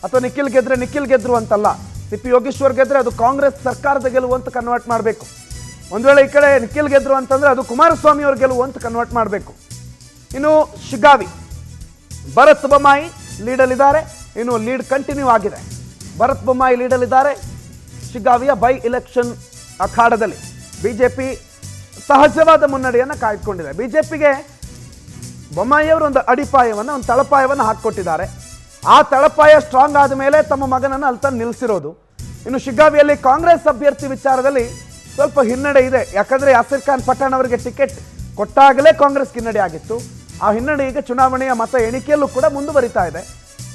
ಅಥವಾ ನಿಖಿಲ್ ಗೆದ್ರೆ ನಿಖಿಲ್ ಗೆದ್ರು ಅಂತಲ್ಲ. ಸಿ.ಪಿ. ಯೋಗೇಶ್ವರ್ ಗೆದ್ರೆ ಅದು ಕಾಂಗ್ರೆಸ್ ಸರ್ಕಾರದ ಗೆಲುವು ಅಂತ ಕನ್ವರ್ಟ್ ಮಾಡಬೇಕು. ಒಂದು ವೇಳೆ ಈ ಕಡೆ ನಿಖಿಲ್ ಗೆದ್ರು ಅಂತಂದ್ರೆ ಅದು ಕುಮಾರಸ್ವಾಮಿ ಅವ್ರ ಗೆಲುವು ಅಂತ ಕನ್ವರ್ಟ್ ಮಾಡಬೇಕು. ಇನ್ನು ಶಿಗ್ಗಾವಿ ಭರತ್ ಬೊಮ್ಮಾಯಿ ಲೀಡಲ್ಲಿದ್ದಾರೆ. ಇನ್ನು ಲೀಡ್ ಕಂಟಿನ್ಯೂ ಆಗಿದೆ. ಭರತ್ ಬೊಮ್ಮಾಯಿ ಲೀಡಲ್ಲಿದ್ದಾರೆ. ಶಿಗ್ಗಾವಿಯ ಬೈ ಇಲೆಕ್ಷನ್ ಅಖಾಡದಲ್ಲಿ ಬಿಜೆಪಿ ಸಹಜವಾದ ಮುನ್ನಡೆಯನ್ನು ಕಾಯ್ದುಕೊಂಡಿದೆ. ಬಿಜೆಪಿಗೆ ಬೊಮ್ಮಾಯಿಯವರು ಒಂದು ಅಡಿಪಾಯವನ್ನು, ಒಂದು ತಳಪಾಯವನ್ನು ಹಾಕಿಕೊಟ್ಟಿದ್ದಾರೆ. ಆ ತಳಪಾಯ ಸ್ಟ್ರಾಂಗ್ ಆದ ಮೇಲೆ ತಮ್ಮ ಮಗನನ್ನು ಅಲ್ಲಿ ತಂದು ನಿಲ್ಲಿಸಿರೋದು. ಇನ್ನು ಶಿಗ್ಗಾವಿಯಲ್ಲಿ ಕಾಂಗ್ರೆಸ್ ಅಭ್ಯರ್ಥಿ ವಿಚಾರದಲ್ಲಿ ಸ್ವಲ್ಪ ಹಿನ್ನಡೆ ಇದೆ. ಯಾಕಂದರೆ ಯಾಸಿರ್ ಖಾನ್ ಪಠಾಣ್ ಅವರಿಗೆ ಟಿಕೆಟ್ ಕೊಟ್ಟಾಗಲೇ ಕಾಂಗ್ರೆಸ್ ಹಿನ್ನಡೆ ಆಗಿತ್ತು. ಆ ಹಿನ್ನಡೆ ಈಗ ಚುನಾವಣೆಯ ಮತ ಎಣಿಕೆಯಲ್ಲೂ ಕೂಡ ಮುಂದುವರಿತಾ ಇದೆ.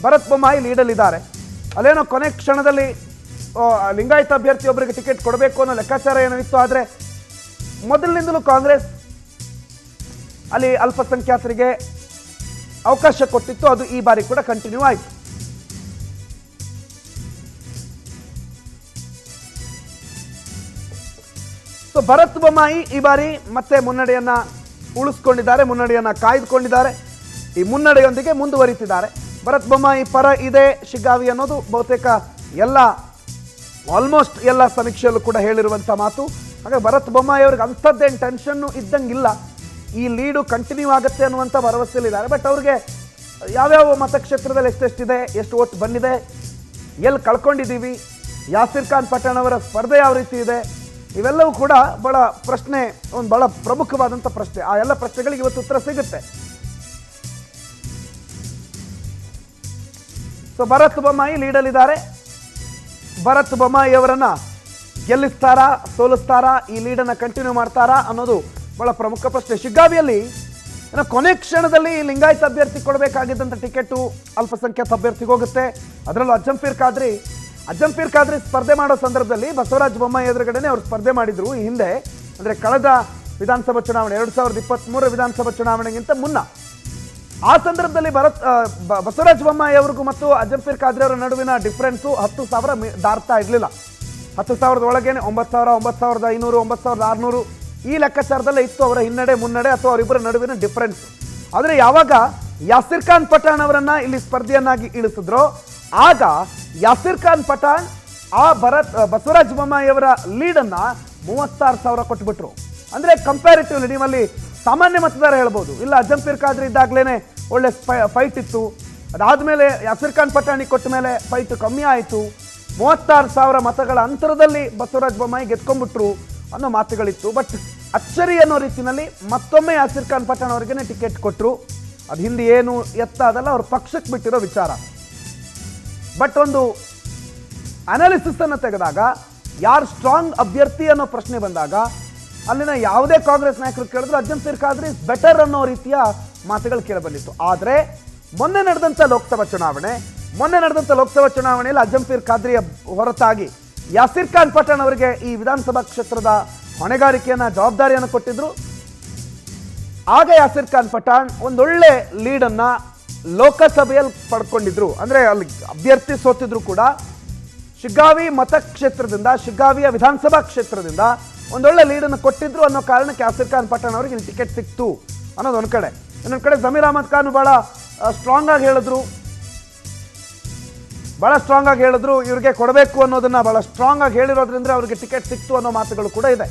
ಭರತ್ ಬೊಮ್ಮಾಯಿ ಲೀಡಲ್ಲಿದ್ದಾರೆ. ಅಲ್ಲೇನೋ ಕೊನೆ ಕ್ಷಣದಲ್ಲಿ ಲಿಂಗಾಯತ ಅಭ್ಯರ್ಥಿಯೊಬ್ಬರಿಗೆ ಟಿಕೆಟ್ ಕೊಡಬೇಕು ಅನ್ನೋ ಲೆಕ್ಕಾಚಾರ ಏನೋ ಇತ್ತು. ಆದರೆ ಮೊದಲಿನಿಂದಲೂ ಕಾಂಗ್ರೆಸ್ ಅಲ್ಲಿ ಅಲ್ಪಸಂಖ್ಯಾತರಿಗೆ ಅವಕಾಶ ಕೊಟ್ಟಿತ್ತು. ಅದು ಈ ಬಾರಿ ಕೂಡ ಕಂಟಿನ್ಯೂ ಆಯಿತು. ಸೊ ಭರತ್ ಬೊಮ್ಮಾಯಿ ಈ ಬಾರಿ ಮತ್ತೆ ಮುನ್ನಡೆಯನ್ನ ಉಳಿಸ್ಕೊಂಡಿದ್ದಾರೆ, ಮುನ್ನಡೆಯನ್ನ ಕಾಯ್ದುಕೊಂಡಿದ್ದಾರೆ. ಈ ಮುನ್ನಡೆಯೊಂದಿಗೆ ಮುಂದುವರಿತಿದ್ದಾರೆ. ಭರತ್ ಬೊಮ್ಮಾಯಿ ಪರ ಇದೆ ಶಿಗ್ಗಾವಿ ಅನ್ನೋದು ಬಹುತೇಕ ಆಲ್ಮೋಸ್ಟ್ ಎಲ್ಲ ಸಮೀಕ್ಷೆಯಲ್ಲೂ ಕೂಡ ಹೇಳಿರುವಂಥ ಮಾತು. ಹಾಗಾಗಿ ಭರತ್ ಬೊಮ್ಮಾಯಿ ಅವ್ರಿಗೆ ಅಂಥದ್ದೇನು ಟೆನ್ಷನ್ನು ಇದ್ದಂಗಿಲ್ಲ. ಈ ಲೀಡು ಕಂಟಿನ್ಯೂ ಆಗುತ್ತೆ ಅನ್ನುವಂಥ ಭರವಸೆಯಲ್ಲಿದ್ದಾರೆ. ಬಟ್ ಅವ್ರಿಗೆ ಯಾವ್ಯಾವ ಮತಕ್ಷೇತ್ರದಲ್ಲಿ ಎಷ್ಟೆಷ್ಟಿದೆ, ಎಷ್ಟು ಓಟ್ ಬಂದಿದೆ, ಎಲ್ಲಿ ಕಳ್ಕೊಂಡಿದ್ದೀವಿ, ಯಾಸಿರ್ ಖಾನ್ ಪಠಾಣ್ ಅವರ ಸ್ಪರ್ಧೆ ಯಾವ ರೀತಿ ಇದೆ, ಇವೆಲ್ಲವೂ ಕೂಡ ಬಹಳ ಪ್ರಶ್ನೆ, ಒಂದು ಬಹಳ ಪ್ರಮುಖವಾದಂಥ ಪ್ರಶ್ನೆ. ಆ ಎಲ್ಲ ಪ್ರಶ್ನೆಗಳಿಗೆ ಇವತ್ತು ಉತ್ತರ ಸಿಗುತ್ತೆ. ಸೊ ಭರತ್ ಬೊಮ್ಮಾಯಿ ಲೀಡಲ್ಲಿದ್ದಾರೆ. ಭರತ್ ಬೊಮ್ಮಾಯಿ ಅವರನ್ನ ಗೆಲ್ಲಿಸ್ತಾರಾ, ಸೋಲಿಸ್ತಾರಾ, ಈ ಲೀಡನ್ನು ಕಂಟಿನ್ಯೂ ಮಾಡ್ತಾರಾ ಅನ್ನೋದು ಬಹಳ ಪ್ರಮುಖ ಪ್ರಶ್ನೆ. ಶಿಗ್ಗಾವಿಯಲ್ಲಿ ಕೊನೆ ಕ್ಷಣದಲ್ಲಿ ಲಿಂಗಾಯತ ಅಭ್ಯರ್ಥಿ ಕೊಡಬೇಕಾಗಿದ್ದಂಥ ಟಿಕೆಟು ಅಲ್ಪಸಂಖ್ಯಾತ ಅಭ್ಯರ್ಥಿಗೆ ಹೋಗುತ್ತೆ. ಅದರಲ್ಲೂ ಅಜ್ಜಂಪೀರ್ ಖಾದ್ರಿ ಸ್ಪರ್ಧೆ ಮಾಡೋ ಸಂದರ್ಭದಲ್ಲಿ ಬಸವರಾಜ ಬೊಮ್ಮಾಯಿ ಎದುರುಗಡೆನೆ ಅವರು ಸ್ಪರ್ಧೆ ಮಾಡಿದ್ರು ಈ ಹಿಂದೆ. ಅಂದರೆ ಕಳೆದ ವಿಧಾನಸಭಾ ಚುನಾವಣೆ 2023 ವಿಧಾನಸಭಾ ಚುನಾವಣೆಗಿಂತ ಮುನ್ನ. ಆ ಸಂದರ್ಭದಲ್ಲಿ ಬಸವರಾಜ ಬೊಮ್ಮಾಯಿ ಅವ್ರಿಗೂ ಮತ್ತು ಅಜ್ಜಂಪೀರ್ ಖಾದ್ರಿ ಅವರ ನಡುವಿನ ಡಿಫ್ರೆನ್ಸು 10,000 ದಾಟ್ತಾ ಇರಲಿಲ್ಲ. 10,000 ಒಳಗೇನೆ 9,000, 9,500, 9,600 ಈ ಲೆಕ್ಕಾಚಾರದಲ್ಲೇ ಇತ್ತು ಅವರ ಹಿನ್ನಡೆ, ಮುನ್ನಡೆ ಅಥವಾ ಅವರಿಬ್ಬರ ನಡುವಿನ ಡಿಫರೆನ್ಸ್. ಆದರೆ ಯಾವಾಗ ಯಾಸಿರ್ ಖಾನ್ ಪಠಾಣ್ ಅವರನ್ನ ಇಲ್ಲಿ ಸ್ಪರ್ಧೆಯನ್ನಾಗಿ ಇಳಿಸಿದ್ರೋ ಆಗ ಯಾಸಿರ್ ಖಾನ್ ಪಠಾಣ್ ಆ ಬಸವರಾಜ ಬೊಮ್ಮಾಯಿ ಅವರ ಲೀಡನ್ನ 36,000 ಕೊಟ್ಬಿಟ್ರು. ಅಂದರೆ ಕಂಪ್ಯಾರಿಟಿವ್ಲಿ ನೀವಲ್ಲಿ ಸಾಮಾನ್ಯ ಮತದಾರ ಹೇಳ್ಬೋದು, ಇಲ್ಲ ಅಜ್ಜಂಪೀರ್ ಖಾದ್ರಿ ಇದ್ದಾಗಲೇ ಒಳ್ಳೆ ಫೈಟ್ ಇತ್ತು, ಅದಾದಮೇಲೆ ಯಾಸಿರ್ ಖಾನ್ ಪಠಾಣಿಗೆ ಕೊಟ್ಟ ಮೇಲೆ ಫೈಟ್ ಕಮ್ಮಿ ಆಯಿತು, 36,000 ಮತಗಳ ಅಂತರದಲ್ಲಿ ಬಸವರಾಜ ಬೊಮ್ಮಾಯಿ ಗೆದ್ಕೊಂಡ್ಬಿಟ್ರು ಅನ್ನೋ ಮಾತುಗಳಿತ್ತು. ಬಟ್ ಅಚ್ಚರಿ ಅನ್ನೋ ರೀತಿಯಲ್ಲಿ ಮತ್ತೊಮ್ಮೆ ಯಾಸಿರ್ ಖಾನ್ ಪಠಾಣ್ ಅವ್ರಿಗೆ ಟಿಕೆಟ್ ಕೊಟ್ಟರು. ಅದು ಹಿಂದೆ ಏನು ಎತ್ತ ಅದಲ್ಲ ಅವ್ರ ಪಕ್ಷಕ್ಕೆ ಬಿಟ್ಟಿರೋ ವಿಚಾರ. ಬಟ್ ಒಂದು ಅನಾಲಿಸಿಸ್ ಅನ್ನು ತೆಗೆದಾಗ, ಯಾರು ಸ್ಟ್ರಾಂಗ್ ಅಭ್ಯರ್ಥಿ ಅನ್ನೋ ಪ್ರಶ್ನೆ ಬಂದಾಗ ಅಲ್ಲಿನ ಯಾವುದೇ ಕಾಂಗ್ರೆಸ್ ನಾಯಕರು ಕೇಳಿದ್ರು ಅಜ್ಜಂಪೀರ್ ಖಾದ್ರಿ ಬೆಟರ್ ಅನ್ನೋ ರೀತಿಯ ಮಾತುಗಳು ಕೇಳಿಬಂದಿತ್ತು. ಆದರೆ ಮೊನ್ನೆ ನಡೆದಂಥ ಲೋಕಸಭಾ ಚುನಾವಣೆಯಲ್ಲಿ ಅಜ್ಜಂಪೀರ್ ಖಾದ್ರಿಯ ಹೊರತಾಗಿ ಯಾಸಿರ್ ಖಾನ್ ಪಠಾಣ್ ಅವರಿಗೆ ಈ ವಿಧಾನಸಭಾ ಕ್ಷೇತ್ರದ ಹೊಣೆಗಾರಿಕೆಯನ್ನು, ಜವಾಬ್ದಾರಿಯನ್ನು ಕೊಟ್ಟಿದ್ರು. ಆಗ ಯಾಸಿರ್ ಖಾನ್ ಪಠಾಣ್ ಒಂದೊಳ್ಳೆ ಲೀಡನ್ನು ಲೋಕಸಭೆಯಲ್ಲಿ ಪಡ್ಕೊಂಡಿದ್ರು. ಅಂದರೆ ಅಲ್ಲಿ ಅಭ್ಯರ್ಥಿ ಸೋತಿದ್ರು ಕೂಡ ಶಿಗ್ಗಾವಿ ಮತಕ್ಷೇತ್ರದಿಂದ, ಶಿಗ್ಗಾವಿಯ ವಿಧಾನಸಭಾ ಕ್ಷೇತ್ರದಿಂದ ಒಂದೊಳ್ಳೆ ಲೀಡನ್ನು ಕೊಟ್ಟಿದ್ರು ಅನ್ನೋ ಕಾರಣಕ್ಕೆ ಯಾಸಿರ್ ಖಾನ್ ಪಠಾಣ್ ಅವರಿಗೆ ಇಲ್ಲಿ ಟಿಕೆಟ್ ಸಿಕ್ತು ಅನ್ನೋದು ಒಂದು ಕಡೆ. ಇನ್ನೊಂದು ಕಡೆ ಜಮೀರ್ ಅಹಮದ್ ಖಾನ್ ಭಾಳ ಸ್ಟ್ರಾಂಗ್ ಆಗಿ ಹೇಳಿದ್ರು ಇವ್ರಿಗೆ ಕೊಡಬೇಕು ಅನ್ನೋದನ್ನ ಭಾಳ ಸ್ಟ್ರಾಂಗ್ ಆಗಿ ಹೇಳಿರೋದ್ರಿಂದ ಅವ್ರಿಗೆ ಟಿಕೆಟ್ ಸಿಕ್ತು ಅನ್ನೋ ಮಾತುಗಳು ಕೂಡ ಇದೆ.